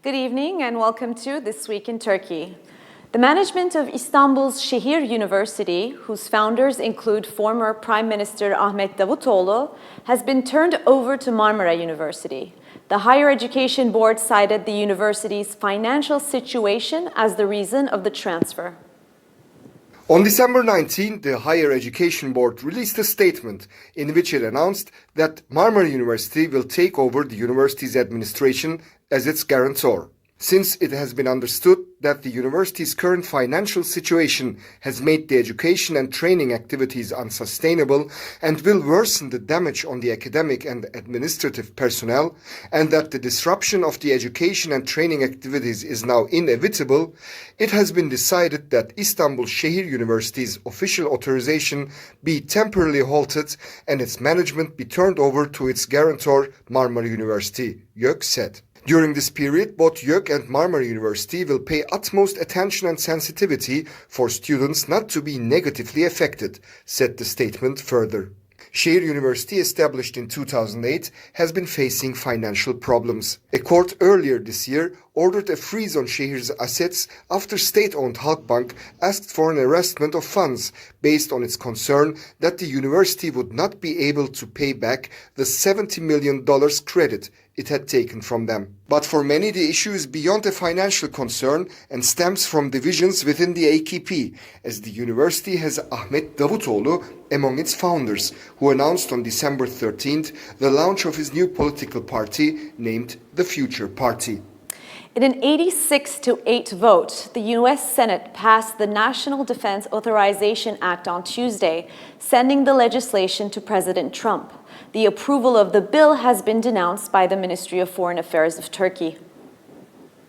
Good evening and welcome to This Week in Turkey. The management of Istanbul Zahir University, whose founders include former Prime Minister Ahmet Davutoğlu, has been turned over to Marmara University. The Higher Education Board cited the university's financial situation as the reason of the transfer. On December 19, the Higher Education Board released a statement in which it announced that Marmara University will take over the university's administration as its guarantor. Since it has been understood that the university's current financial situation has made the education and training activities unsustainable and will worsen the damage on the academic and administrative personnel, and that the disruption of the education and training activities is now inevitable, it has been decided that Istanbul Zahir University's official authorization be temporarily halted and its management be turned over to its guarantor, Marmara University, YÖK said. During this period, both YÖK and Marmara University will pay utmost attention and sensitivity for students not to be negatively affected, said the statement further. Zahir University, established in 2008, has been facing financial problems. A court earlier this year ordered a freeze on Zahir's assets after state-owned Halkbank asked for an arrestment of funds based on its concern that the university would not be able to pay back the $70 million credit it had taken from them. But for many, the issue is beyond a financial concern and stems from divisions within the AKP, as the university has Ahmet Davutoğlu among its founders, who announced on December 13th the launch of his new political party named the Future Party. In an 86-8 vote, the U.S. Senate passed the National Defense Authorization Act on Tuesday, sending the legislation to President Trump. The approval of the bill has been denounced by the Ministry of Foreign Affairs of Turkey.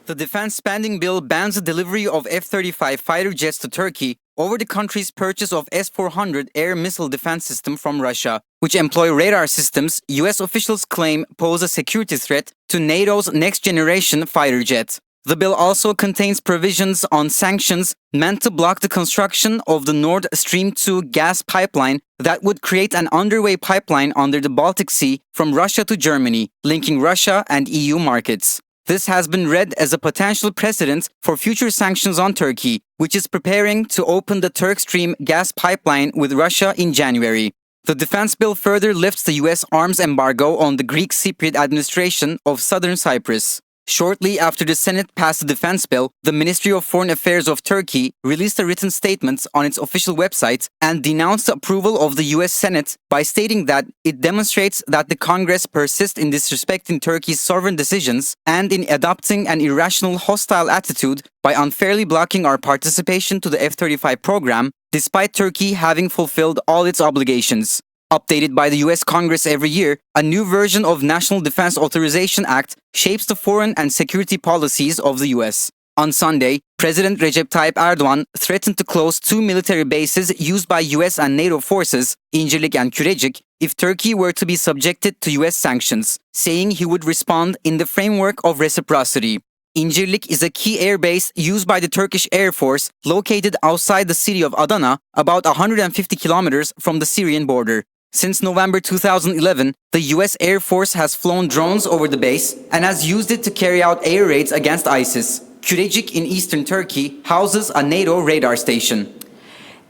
The defense spending bill bans the delivery of F-35 fighter jets to Turkey over the country's purchase of S-400 air missile defense system from Russia, which employ radar systems U.S. officials claim pose a security threat to NATO's next-generation fighter jet. The bill also contains provisions on sanctions meant to block the construction of the Nord Stream 2 gas pipeline that would create an underway pipeline under the Baltic Sea from Russia to Germany, linking Russia and EU markets. This has been read as a potential precedent for future sanctions on Turkey, which is preparing to open the Turk Stream gas pipeline with Russia in January. The defense bill further lifts the U.S. arms embargo on the Greek Cypriot administration of southern Cyprus. Shortly after the Senate passed the defense bill, the Ministry of Foreign Affairs of Turkey released a written statement on its official website and denounced the approval of the U.S. Senate by stating that it demonstrates that the Congress persists in disrespecting Turkey's sovereign decisions and in adopting an irrational, hostile attitude by unfairly blocking our participation to the F-35 program, despite Turkey having fulfilled all its obligations. Updated by the U.S. Congress every year, a new version of National Defense Authorization Act shapes the foreign and security policies of the U.S. On Sunday, President Recep Tayyip Erdogan threatened to close 2 military bases used by U.S. and NATO forces, İncirlik and Gürbüz, if Turkey were to be subjected to U.S. sanctions, saying he would respond in the framework of reciprocity. İncirlik is a key airbase used by the Turkish Air Force located outside the city of Adana, about 150 kilometers from the Syrian border. Since November 2011, the U.S. Air Force has flown drones over the base and has used it to carry out air raids against ISIS. Gürbüz in eastern Turkey houses a NATO radar station.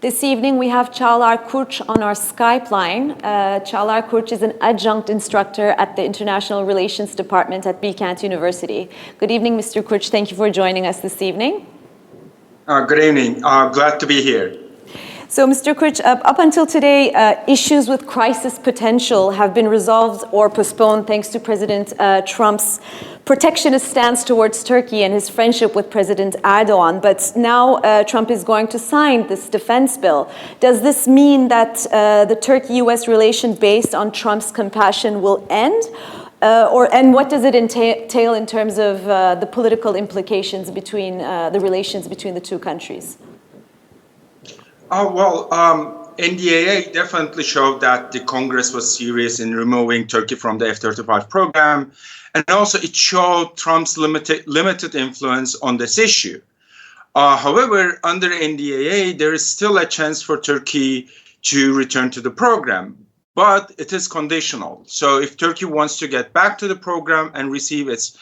This evening we have Çağlar Kurç on our Skype line. Çağlar Kurç is an adjunct instructor at the International Relations Department at Bilkent University. Good evening, Mr. Kurç. Thank you for joining us this evening. Good evening. Glad to be here. So, Mr. Kurç, up until today, issues with crisis potential have been resolved or postponed thanks to President Trump's protectionist stance towards Turkey and his friendship with President Erdogan. But now Trump is going to sign this defense bill. Does this mean that the Turkey-U.S. relation based on Trump's compassion will end? And what does it entail in terms of the political implications between the relations between the two countries? NDAA definitely showed that the Congress was serious in removing Turkey from the F-35 program, and also it showed Trump's limited influence on this issue. However, under NDAA, there is still a chance for Turkey to return to the program, but it is conditional. So if Turkey wants to get back to the program and receive its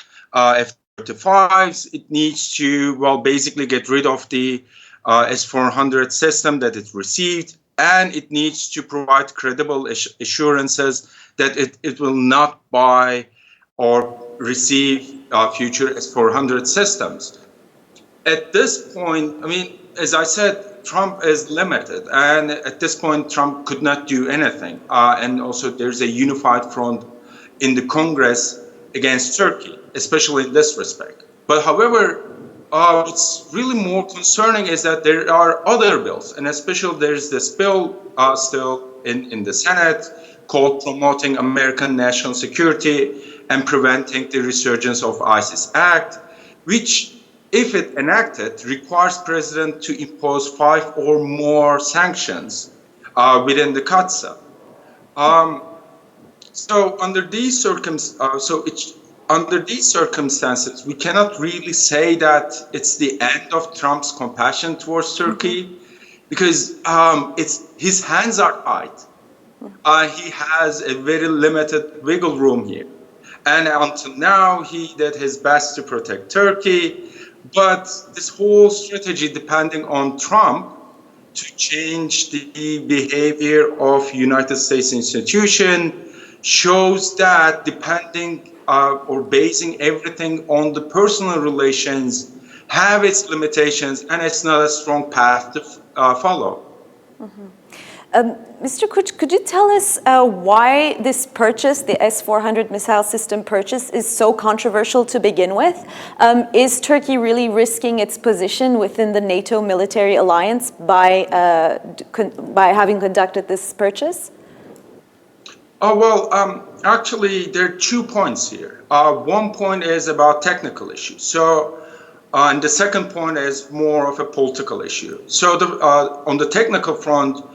F-35s. It needs to, well, basically get rid of the S-400 system that it received, and it needs to provide credible assurances that it will not buy or receive future S-400 systems. At this point, I mean, as I said, Trump is limited, and at this point, Trump could not do anything. And also, there's a unified front in the Congress against Turkey, especially in this respect. But however, what's really more concerning is that there are other bills, and especially there's this bill still in the Senate called Promoting American National Security and Preventing the Resurgence of ISIS Act, which, if it enacted, requires President to impose 5 or more sanctions within the CAATSA. So under these circumstances, we cannot really say that it's the end of Trump's compassion towards Turkey, because his hands are tied. He has a very limited wiggle room here. And until now, he did his best to protect Turkey. But this whole strategy, depending on Trump to change the behavior of United States institution, shows that depending or basing everything on the personal relations have its limitations, and it's not a strong path to follow. Mr. Gooch, could you tell us why this purchase, the S-400 missile system purchase, is so controversial to begin with? Is Turkey really risking its position within the NATO military alliance by having conducted this purchase? Actually, there are 2 points here. One point is about technical issues. So, and the second point is more of a political issue. So, on the technical front,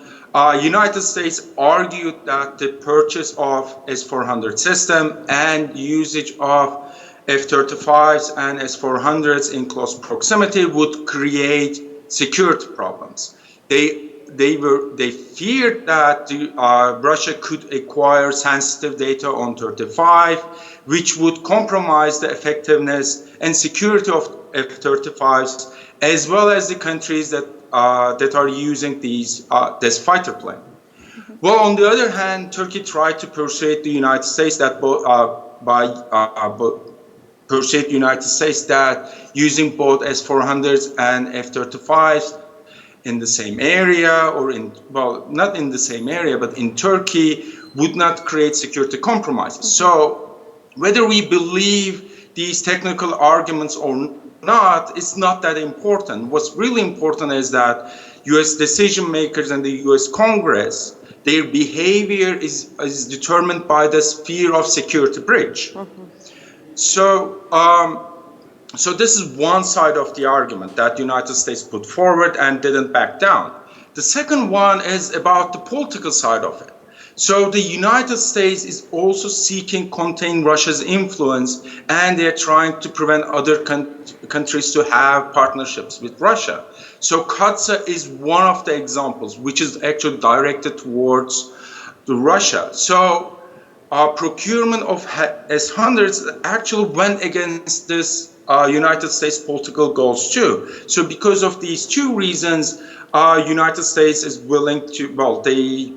United States argued that the purchase of S-400 system and usage of F-35s and S-400s in close proximity would create security problems. They feared that Russia could acquire sensitive data on 35, which would compromise the effectiveness and security of F-35s, as well as the countries that are using this fighter plane. Well, on the other hand, Turkey tried to persuade the United States that using both S-400s and F-35s in the same area, or not in the same area, but in Turkey, would not create security compromises. So whether we believe these technical arguments or not, it's not that important. What's really important is that U.S. decision makers and the U.S. Congress, their behavior is determined by this fear of security breach. So this is one side of the argument that the United States put forward and didn't back down. The second one is about the political side of it. So the United States is also seeking contain Russia's influence, and they're trying to prevent other countries to have partnerships with Russia. So CAATSA is one of the examples, which is actually directed towards Russia. So procurement of S-100s actually went against this United States political goals too. So because of these 2 reasons, United States is willing to, they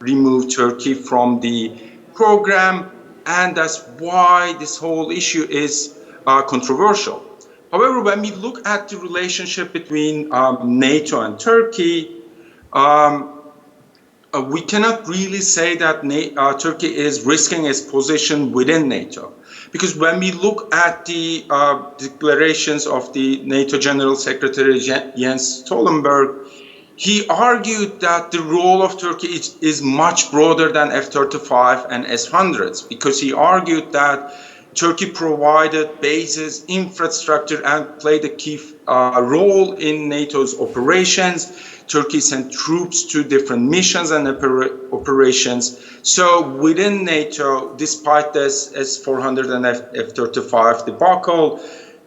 remove Turkey from the program, and that's why this whole issue is controversial. However, when we look at the relationship between NATO and Turkey, we cannot really say that Turkey is risking its position within NATO. Because when we look at the declarations of the NATO General Secretary Jens Stoltenberg, he argued that the role of Turkey is much broader than F-35 and S-100s, because he argued that Turkey provided bases, infrastructure, and played a key role in NATO's operations. Turkey sent troops to different missions and operations. So within NATO, despite this S-400 and F-35 debacle,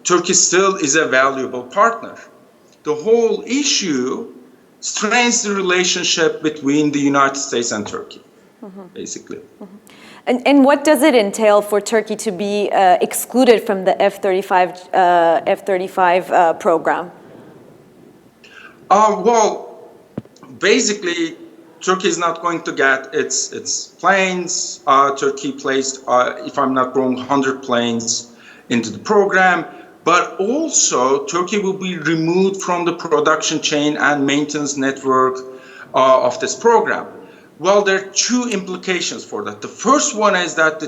Turkey still is a valuable partner. The whole issue strains the relationship between the United States and Turkey, basically. And what does it entail for Turkey to be excluded from the F-35 program? Well, basically, Turkey is not going to get its planes. Turkey placed, if I'm not wrong, 100 planes into the program. But also, Turkey will be removed from the production chain and maintenance network of this program. Well, there are two implications for that. The first one is that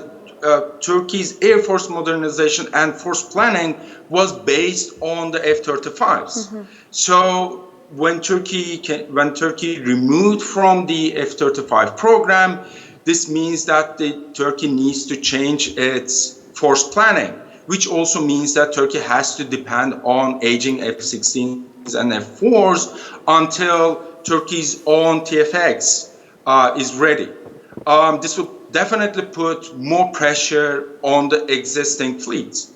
Turkey's Air Force modernization and force planning was based on the F-35s. So when Turkey removed from the F-35 program, this means that Turkey needs to change its force planning, which also means that Turkey has to depend on aging F-16s and F-4s until Turkey's own TFX is ready. This will definitely put more pressure on the existing fleets.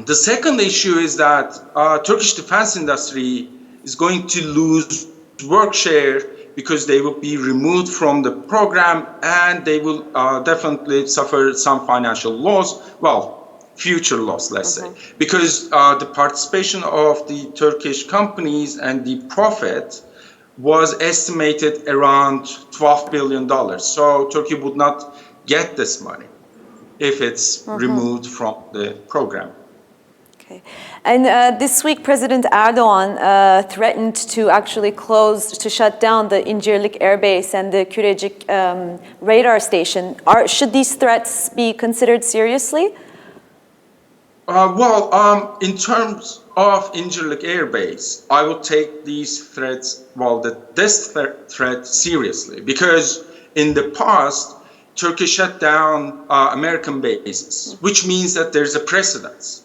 The second issue is that Turkish defense industry is going to lose work share because they will be removed from the program and they will definitely suffer some financial loss, well, future loss, let's say, because the participation of the Turkish companies and the profit was estimated around $12 billion. So Turkey would not get this money if it's removed from the program. Okay. And this week, President Erdogan threatened to actually shut down the İncirlik Air Base and the Gürbüz radar station. Should these threats be considered seriously? In terms of İncirlik Air Base, I will take these threats, this threat seriously, because in the past, Turkey shut down American bases, which means that there's a precedence.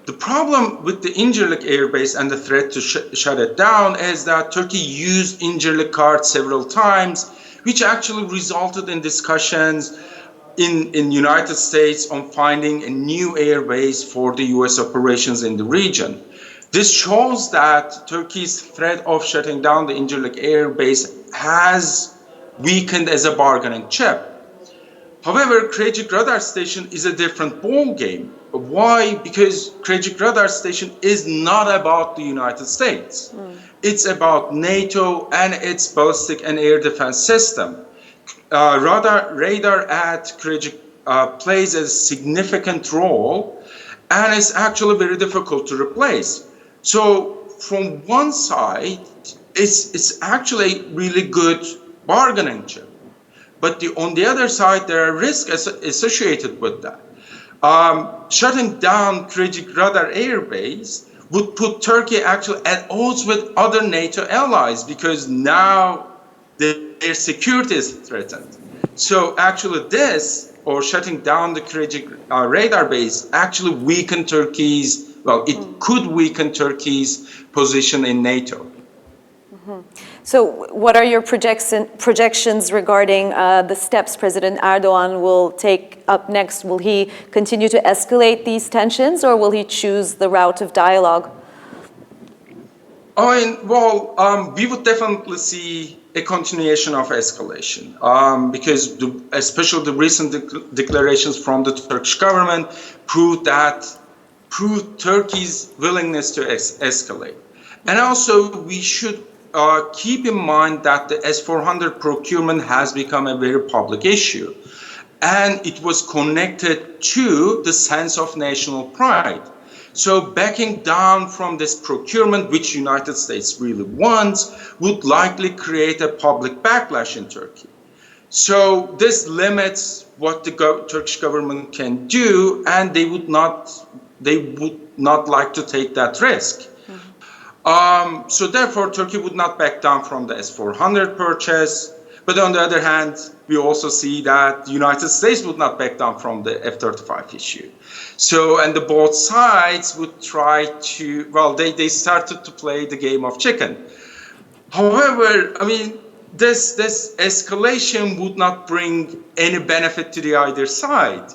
The problem with the İncirlik Air Base and the threat to shut it down is that Turkey used İncirlik card several times, which actually resulted in discussions in United States on finding a new air base for the US operations in the region. This shows that Turkey's threat of shutting down the İncirlik Air Base has weakened as a bargaining chip. However, Krecik Radar Station is a different ball game. Why? Because Krecik Radar Station is not about the United States. It's about NATO and its ballistic and air defense system. Radar at Krecik plays a significant role and is actually very difficult to replace. So from one side, it's actually really good bargaining chip. But on the other side, there are risks associated with that. Shutting down Krecik Radar Air Base would put Turkey actually at odds with other NATO allies because now their security is threatened. So actually shutting down the Krecik radar base actually weaken it could weaken Turkey's position in NATO. So what are your projections regarding the steps President Erdogan will take up next? Will he continue to escalate these tensions or will he choose the route of dialogue? We would definitely see a continuation of escalation because especially the recent declarations from the Turkish government proved Turkey's willingness to escalate. And also we should keep in mind that the S-400 procurement has become a very public issue and it was connected to the sense of national pride. So backing down from this procurement, which United States really wants, would likely create a public backlash in Turkey. So this limits what the Turkish government can do, and they would not like to take that risk. So therefore, Turkey would not back down from the S-400 purchase. But on the other hand, we also see that the United States would not back down from the F-35 issue. So, and both sides would try to, they started to play the game of chicken. However, this escalation would not bring any benefit to either side.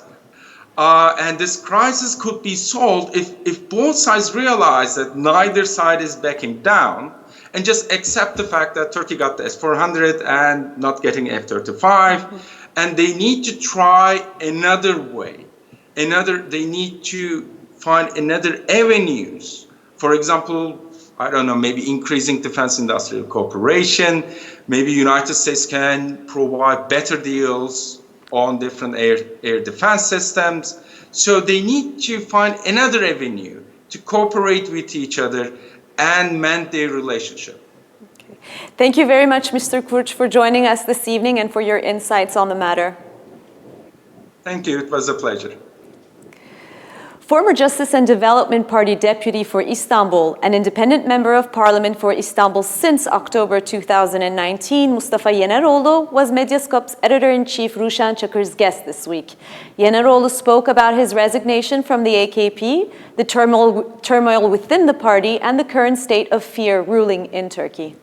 And this crisis could be solved if both sides realize that neither side is backing down and just accept the fact that Turkey got the S-400 and not getting F-35, and they need to try another way. They need to find another avenues. For example, I don't know, maybe increasing defense industrial cooperation, maybe United States can provide better deals on different air defense systems. So they need to find another avenue to cooperate with each other and mend their relationship. Okay. Thank you very much, Mr. Kurç, for joining us this evening and for your insights on the matter. Thank you. It was a pleasure. Former Justice and Development Party deputy for Istanbul, an independent member of parliament for Istanbul since October 2019, Mustafa Yeneroğlu was Medyascope's editor-in-chief Ruşen Çakır's guest this week. Yeneroğlu spoke about his resignation from the AKP, the turmoil within the party, and the current state of fear ruling in Turkey.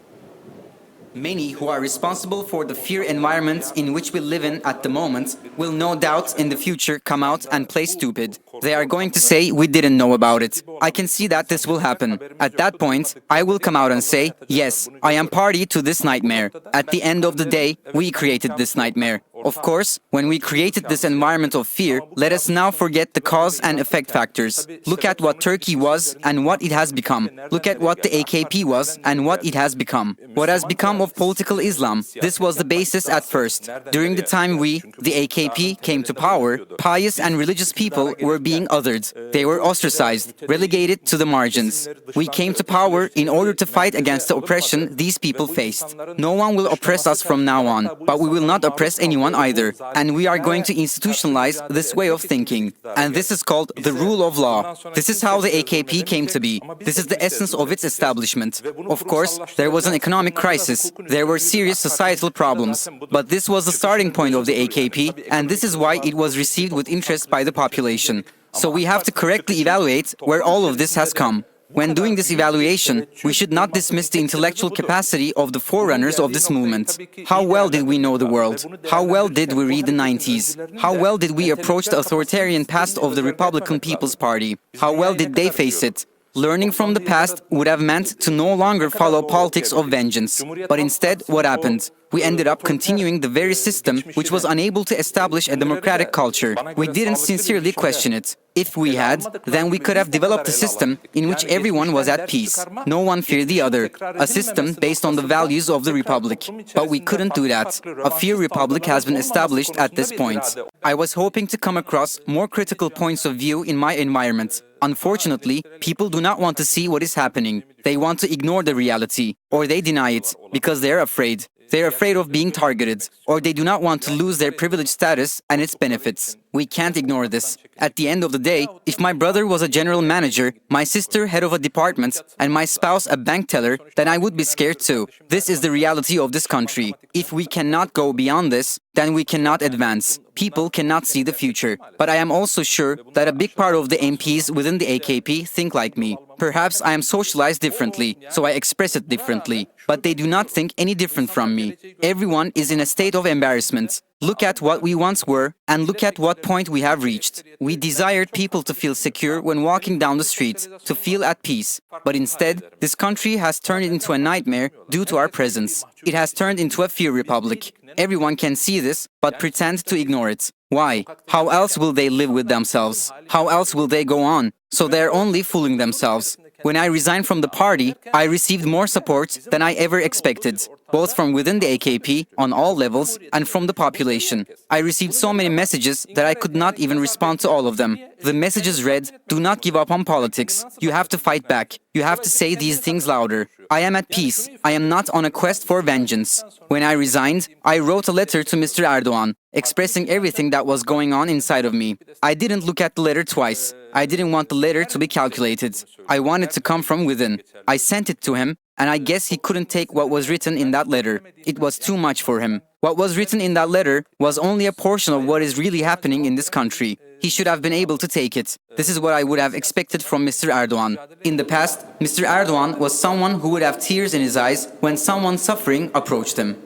Many who are responsible for the fear environment in which we live in at the moment will no doubt in the future come out and play stupid. They are going to say we didn't know about it. I can see that this will happen. At that point, I will come out and say, yes, I am party to this nightmare. At the end of the day, we created this nightmare. Of course, when we created this environment of fear, let us now forget the cause and effect factors. Look at what Turkey was and what it has become. Look at what the AKP was and what it has become. What has become of political Islam. This was the basis at first. During the time we, the AKP, came to power, pious and religious people were being othered. They were ostracized, relegated to the margins. We came to power in order to fight against the oppression these people faced. No one will oppress us from now on, but we will not oppress anyone either. And we are going to institutionalize this way of thinking. And this is called the rule of law. This is how the AKP came to be. This is the essence of its establishment. Of course, there was an economic crisis. There were serious societal problems. But this was the starting point of the AKP, and this is why it was received with interest by the population. So we have to correctly evaluate where all of this has come. When doing this evaluation, we should not dismiss the intellectual capacity of the forerunners of this movement. How well did we know the world? How well did we read the 90s? How well did we approach the authoritarian past of the Republican People's Party? How well did they face it? Learning from the past would have meant to no longer follow politics of vengeance. But instead, what happened? We ended up continuing the very system which was unable to establish a democratic culture. We didn't sincerely question it. If we had, then we could have developed a system in which everyone was at peace. No one feared the other. A system based on the values of the republic. But we couldn't do that. A fear republic has been established at this point. I was hoping to come across more critical points of view in my environment. Unfortunately, people do not want to see what is happening. They want to ignore the reality, or they deny it, because they're afraid. They're afraid of being targeted, or they do not want to lose their privileged status and its benefits. We can't ignore this. At the end of the day, if my brother was a general manager, my sister head of a department, and my spouse a bank teller, then I would be scared too. This is the reality of this country. If we cannot go beyond this, then we cannot advance. People cannot see the future. But I am also sure that a big part of the MPs within the AKP think like me. Perhaps I am socialized differently, so I express it differently. But they do not think any different from me. Everyone is in a state of embarrassment. Look at what we once were, and look at what point we have reached. We desired people to feel secure when walking down the street, to feel at peace. But instead, this country has turned into a nightmare due to our presence. It has turned into a fear republic. Everyone can see this, but pretend to ignore it. Why? How else will they live with themselves? How else will they go on? So they're only fooling themselves. When I resigned from the party, I received more support than I ever expected, both from within the AKP on all levels and from the population. I received so many messages that I could not even respond to all of them. The messages read, "Do not give up on politics. You have to fight back. You have to say these things louder. I am at peace. I am not on a quest for vengeance." When I resigned, I wrote a letter to Mr. Erdogan, expressing everything that was going on inside of me. I didn't look at the letter twice. I didn't want the letter to be calculated. I wanted to come from within. I sent it to him, and I guess he couldn't take what was written in that letter. It was too much for him. What was written in that letter was only a portion of what is really happening in this country. He should have been able to take it. This is what I would have expected from Mr. Erdogan. In the past, Mr. Erdogan was someone who would have tears in his eyes when someone suffering approached him.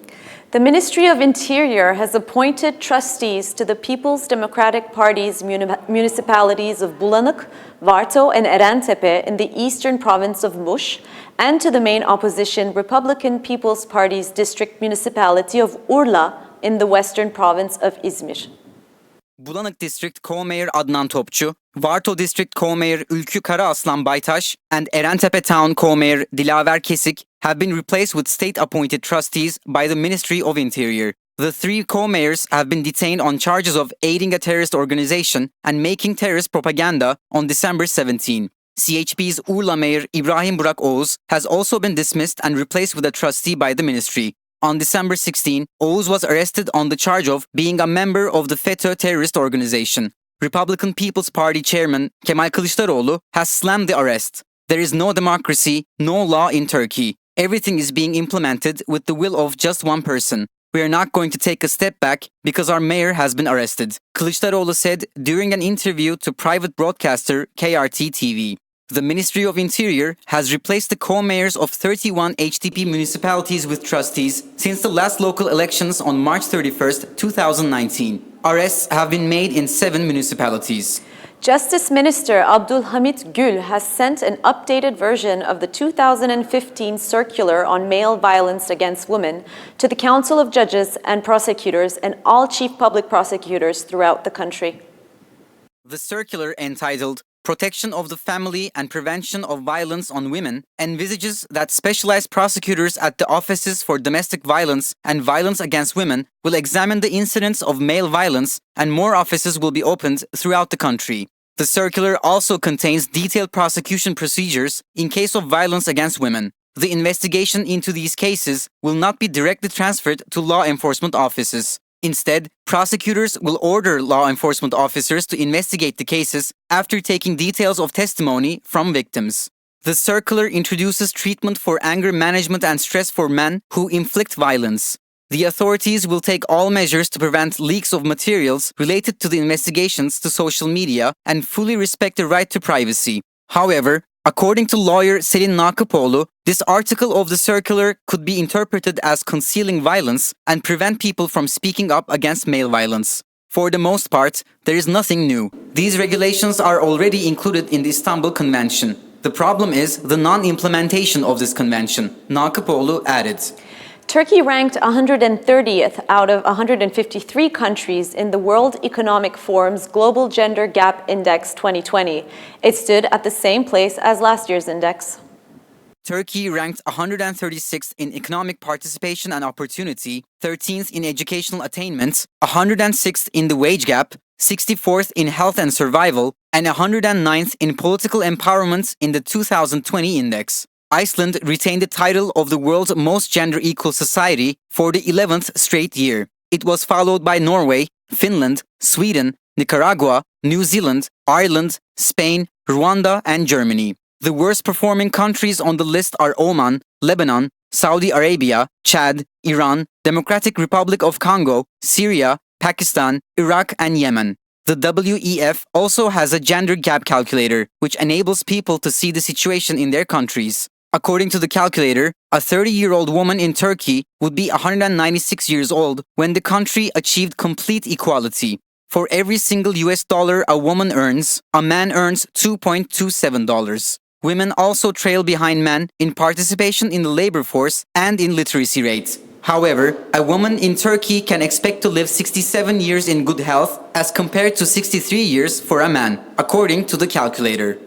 The Ministry of Interior has appointed trustees to the People's Democratic Party's municipalities of Bulanık, Varto, and Erentepe in the eastern province of Muş, and to the main opposition Republican People's Party's district municipality of Urla in the western province of İzmir. Bulanık District Co-Mayor Adnan Topçu, Varto District Co-Mayor Ülkü Karaaslan Baytaş, and Erentepe Town Co-Mayor Dilaver Kesik have been replaced with state-appointed trustees by the Ministry of Interior. The three co-mayors have been detained on charges of aiding a terrorist organization and making terrorist propaganda on December 17. CHP's Urla Mayor İbrahim Burak Oğuz has also been dismissed and replaced with a trustee by the ministry. On December 16, Oğuz was arrested on the charge of being a member of the FETÖ terrorist organization. Republican People's Party chairman Kemal Kılıçdaroğlu has slammed the arrest. There is no democracy, no law in Turkey. Everything is being implemented with the will of just one person. We are not going to take a step back because our mayor has been arrested, Kılıçdaroğlu said during an interview to private broadcaster KRT TV. The Ministry of Interior has replaced the co-mayors of 31 HDP municipalities with trustees since the last local elections on March 31st, 2019. Arrests have been made in 7 municipalities. Justice Minister Abdulhamit Gül has sent an updated version of the 2015 circular on male violence against women to the Council of Judges and Prosecutors and all chief public prosecutors throughout the country. The circular, entitled Protection of the Family and Prevention of Violence on Women, envisages that specialized prosecutors at the Offices for Domestic Violence and Violence Against Women will examine the incidents of male violence, and more offices will be opened throughout the country. The circular also contains detailed prosecution procedures in case of violence against women. The investigation into these cases will not be directly transferred to law enforcement offices. Instead, prosecutors will order law enforcement officers to investigate the cases after taking details of testimony from victims. The circular introduces treatment for anger management and stress for men who inflict violence. The authorities will take all measures to prevent leaks of materials related to the investigations to social media and fully respect the right to privacy. However, according to lawyer Selin Nakıpoğlu, this article of the circular could be interpreted as concealing violence and prevent people from speaking up against male violence. For the most part, there is nothing new. These regulations are already included in the Istanbul Convention. The problem is the non-implementation of this convention, Nakıpoğlu added. Turkey ranked 130th out of 153 countries in the World Economic Forum's Global Gender Gap Index 2020. It stood at the same place as last year's index. Turkey ranked 136th in economic participation and opportunity, 13th in educational attainment, 106th in the wage gap, 64th in health and survival, and 109th in political empowerment in the 2020 index. Iceland retained the title of the world's most gender-equal society for the 11th straight year. It was followed by Norway, Finland, Sweden, Nicaragua, New Zealand, Ireland, Spain, Rwanda, and Germany. The worst-performing countries on the list are Oman, Lebanon, Saudi Arabia, Chad, Iran, Democratic Republic of Congo, Syria, Pakistan, Iraq, and Yemen. The WEF also has a gender gap calculator, which enables people to see the situation in their countries. According to the calculator, a 30-year-old woman in Turkey would be 196 years old when the country achieved complete equality. For every single US dollar a woman earns, a man earns $2.27. Women also trail behind men in participation in the labor force and in literacy rate. However, a woman in Turkey can expect to live 67 years in good health as compared to 63 years for a man, according to the calculator.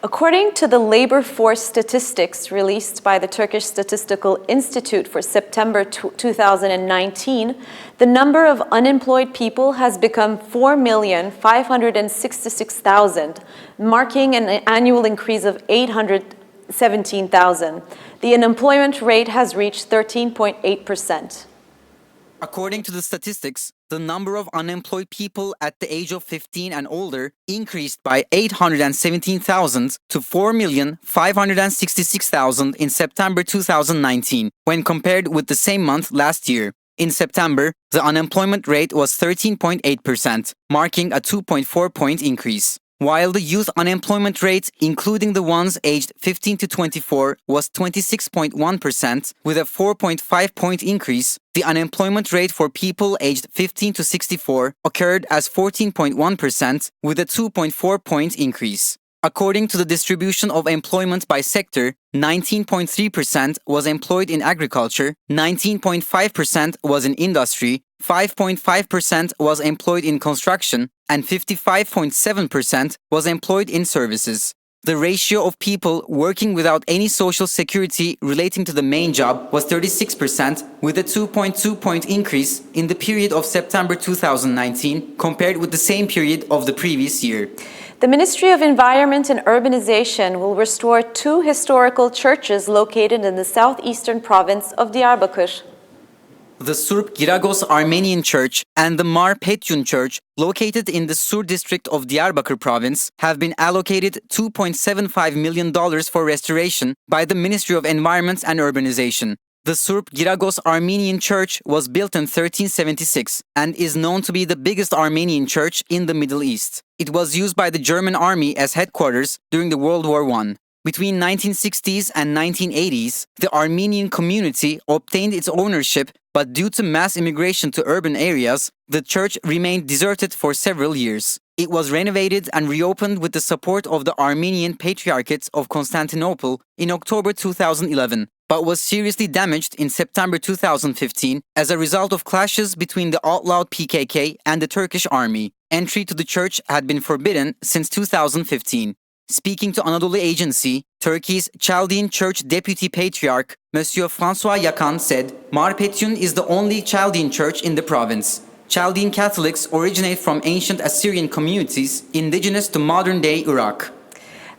According to the labor force statistics released by the Turkish Statistical Institute for September 2019, the number of unemployed people has become 4,566,000, marking an annual increase of 817,000. The unemployment rate has reached 13.8%. According to the statistics, the number of unemployed people at the age of 15 and older increased by 817,000 to 4,566,000 in September 2019, when compared with the same month last year. In September, the unemployment rate was 13.8%, marking a 2.4-point increase. while the youth unemployment rate, including the ones aged 15 to 24, was 26.1%, with a 4.5-point increase. The unemployment rate for people aged 15 to 64 occurred as 14.1%, with a 2.4-point increase. According to the distribution of employment by sector, 19.3% was employed in agriculture, 19.5% was in industry, 5.5% was employed in construction, and 55.7% was employed in services. The ratio of people working without any social security relating to the main job was 36%, with a 2.2-point increase in the period of September 2019 compared with the same period of the previous year. The Ministry of Environment and Urbanization will restore 2 historical churches located in the southeastern province of Diyarbakır. The Surp Giragos Armenian Church and the Mar Petyun Church, located in the Sur district of Diyarbakır province, have been allocated $2.75 million for restoration by the Ministry of Environment and Urbanization. The Surp Giragos Armenian Church was built in 1376 and is known to be the biggest Armenian church in the Middle East. It was used by the German army as headquarters during the World War I. Between 1960s and 1980s, the Armenian community obtained its ownership, but due to mass immigration to urban areas, the church remained deserted for several years. It was renovated and reopened with the support of the Armenian Patriarchate of Constantinople in October 2011, but was seriously damaged in September 2015 as a result of clashes between the outlawed PKK and the Turkish army. Entry to the church had been forbidden since 2015. Speaking to Anadolu Agency, Turkey's Chaldean Church Deputy Patriarch, Monsieur François Yakan, said, Mar Petyun is the only Chaldean church in the province. Chaldean Catholics originate from ancient Assyrian communities indigenous to modern-day Iraq.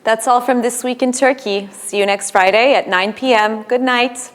That's all from This Week in Turkey. See you next Friday at 9 p.m. Good night.